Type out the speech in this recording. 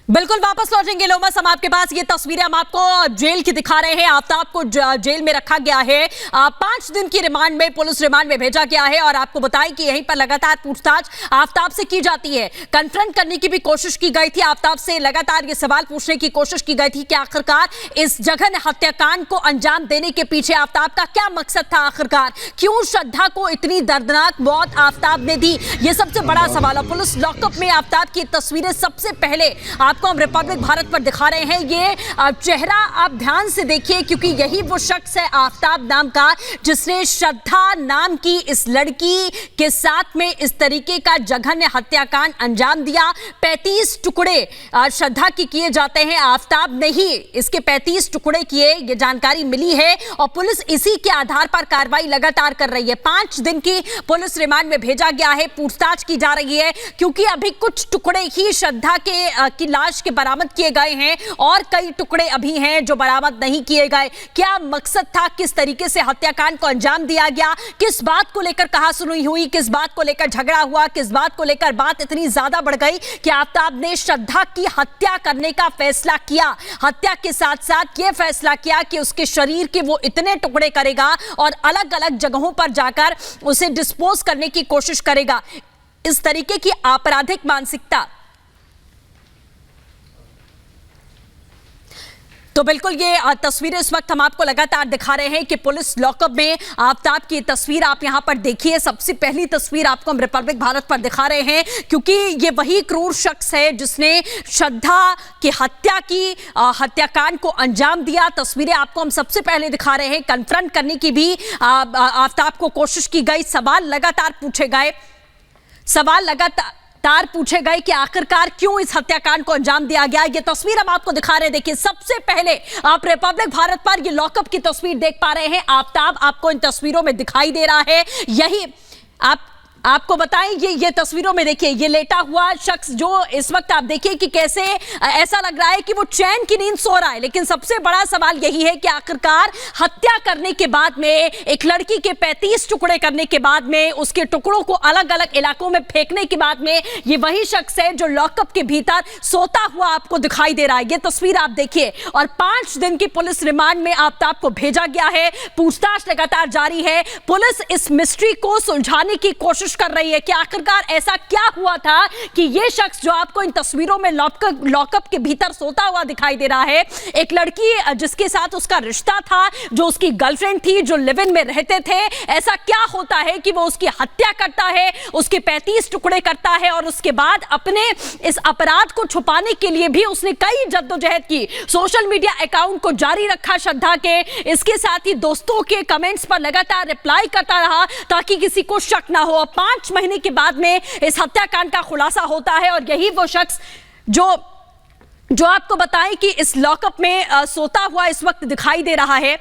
बिल्कुल वापस लौटेंगे लोमस हम आपके पास। ये तस्वीरें हम आपको जेल की दिखा रहे हैं। आफ्ताब को जेल में रखा गया है, 5 दिन की रिमांड में, पुलिस रिमांड में भेजा गया है और आपको बताएं कि यहीं पर लगातार पूछताछ आफ्ताब से की जाती है। कन्फ्रंट करने की भी कोशिश की गई थी, आफ्ताब से लगातार ये सवाल पूछने की कोशिश की गई थी कि आखिरकार इस जघन्य हत्याकांड को अंजाम देने के पीछे आफ्ताब का क्या मकसद था, आखिरकार क्यों श्रद्धा को इतनी दर्दनाक मौत आफ्ताब ने दी, ये सबसे बड़ा सवाल है। पुलिस लॉकअप में आफ्ताब की तस्वीरें सबसे पहले आपको हम रिपब्लिक भारत पर दिखा रहे हैं। ये चेहरा आप ध्यान से देखिए, क्योंकि यही वो शख्स है आफ्ताब नाम का जिसने श्रद्धा नाम की इस लड़की के साथ में इस तरीके का जघन्य हत्याकांड अंजाम दिया। 35 टुकड़े श्रद्धा की किए जाते हैं, आफ्ताब ने ही इसके 35 टुकड़े किए, ये जानकारी मिली है और पुलिस इसी के आधार पर कार्रवाई लगातार कर रही है। 5 दिन की पुलिस रिमांड में भेजा गया है, पूछताछ की जा रही है, क्योंकि अभी कुछ टुकड़े ही श्रद्धा की लाश के बरामद किए गए हैं और कई टुकड़े अभी हैं जो बरामद नहीं किए गए। क्या मकसद था, किस तरीके से हत्याकांड को अंजाम दिया गया, किस बात को लेकर कहासुनी हुई, किस बात को लेकर झगड़ा हुआ, किस बात को लेकर बात इतनी ज्यादा बढ़ गई कि आफ्ताब ने श्रद्धा की हत्या करने का फैसला किया। हत्या के साथ साथ यह फैसला किया कि उसके शरीर के वो इतने टुकड़े करेगा और अलग अलग जगहों पर जाकर उसे डिस्पोज करने की कोशिश करेगा। इस तरीके की आपराधिक मानसिकता, तो बिल्कुल ये तस्वीरें इस वक्त हम आपको लगातार दिखा रहे हैं कि पुलिस लॉकअप में आफ्ताब की तस्वीर आप यहां पर देखिए। सबसे पहली तस्वीर आपको हम रिपब्लिक भारत पर दिखा रहे हैं, क्योंकि ये वही क्रूर शख्स है जिसने श्रद्धा की हत्या की, हत्याकांड को अंजाम दिया। तस्वीरें आपको हम सबसे पहले दिखा रहे हैं। कन्फ्रंट करने की भी आफ्ताब को कोशिश की गई, सवाल लगातार पूछे गए कि आखिरकार क्यों इस हत्याकांड को अंजाम दिया गया। ये तस्वीर हम आपको दिखा रहे हैं, देखिए सबसे पहले आप रिपब्लिक भारत पर ये लॉकअप की तस्वीर देख पा रहे हैं। आफ्ताब आपको इन तस्वीरों में दिखाई दे रहा है। यही आपको बताएं, ये तस्वीरों में देखिए ये लेटा हुआ शख्स जो इस वक्त आप देखिए कि कैसे ऐसा लग रहा है कि वो चैन की नींद सो रहा है। लेकिन सबसे बड़ा सवाल यही है कि आखिरकार हत्या करने के बाद में, एक लड़की के 35 टुकड़े करने के बाद में, उसके टुकड़ों को अलग अलग इलाकों में फेंकने के बाद में, ये वही शख्स है जो लॉकअप के भीतर सोता हुआ आपको दिखाई दे रहा है। ये तस्वीर आप देखिए और 5 दिन की पुलिस रिमांड में आफ्ताब को भेजा गया है। पूछताछ लगातार जारी है। पुलिस इस मिस्ट्री को सुलझाने की कोशिश कर रही है कि आखिरकार ऐसा क्या हुआ था कि ये शख्स जो आपको इन तस्वीरों में लॉकअप के भीतर सोता हुआ दिखाई दे रहा है, एक लड़की जिसके साथ उसका रिश्ता था, जो उसकी गर्लफ्रेंड थी, जो लिव इन में रहते थे, ऐसा क्या होता है कि वो उसकी हत्या करता है, उसके 35 टुकड़े करता है और उसके बाद अपने इस अपराध को छुपाने के लिए भी उसने कई जद्दोजहद की। सोशल मीडिया अकाउंट को जारी रखा श्रद्धा के, इसके साथ ही दोस्तों के कमेंट्स पर लगातार रिप्लाई करता रहा ताकि किसी को शक ना हो। 5 महीने के बाद में इस हत्याकांड का खुलासा होता है और यही वो शख्स जो आपको बताएं कि इस लॉकअप में सोता हुआ इस वक्त दिखाई दे रहा है।